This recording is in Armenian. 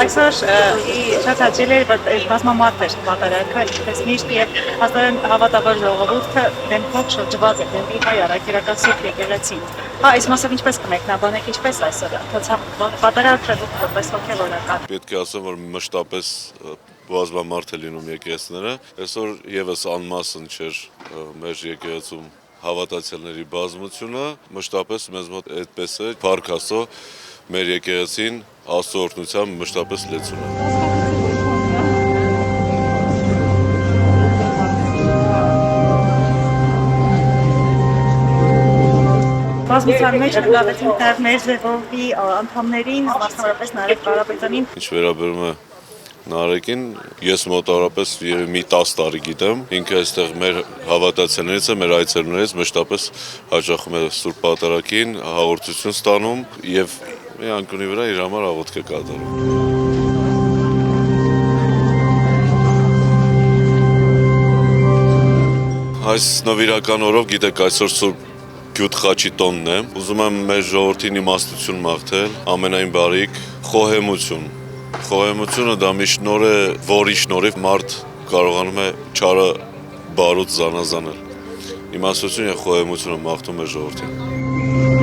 Այսօր շատ հաճելի էր, որ բազմամարդ էր պատարակը, ինչպես միշտ եւ հաստատ հավատաբար ժողովուրդը դեմքով շրջված է դեպի հայ առաքելական Սուրբ եկեղեցին։ Այս մասով ինչպես կմեկնաբանեք, ինչպես այսօր պատարակը որպես հոգեվորական։ Պետք է ասեմ, որ մշտապես բազմամարդ է լինում եկեղեցիները։ Այսօր եւս անմասն չէր մեր եկեղեցում հավատացյալների բազմությունը, մշտապես մեզ մոտ այդպես է, փառք Աստծո, մեր եկեղեցին Աստծո օրհնությամբ մշտապես լեցուն է։ Բազմության մեջ նկատեցինք նաև մեր ժողովի անդամներին, մասնավորապես Նարեկ Կարապետյանին։ Ինչ վերաբերում է Նարեկին, ես մոտավորապես մի 10 տարի գիտեմ, ինքը այստեղ մեր հավատացյալներից է, մեր այցելուներից մշտապես հաճախում է Սուրբ Պատարագին, հաղորդություն ստանում եւ մի անկյունի վրա իր համար աղոթք է կատարում։ Այս նվիրական օրով գիտեք այսօր Սուրբ Գյուտ խաչի տոնն է, ուզում եմ մեր ժողովրդին իմաստություն մաղթել, ամենայն բարիք, խոհեմություն։ Խոհեմությունը դա մի շնորհ է, որի շնորհիվ մարդ կարողանում է չարը բարուց զանազանել։ Իմաստություն եւ խոհեմությունը մաղթում է ժողովրդին։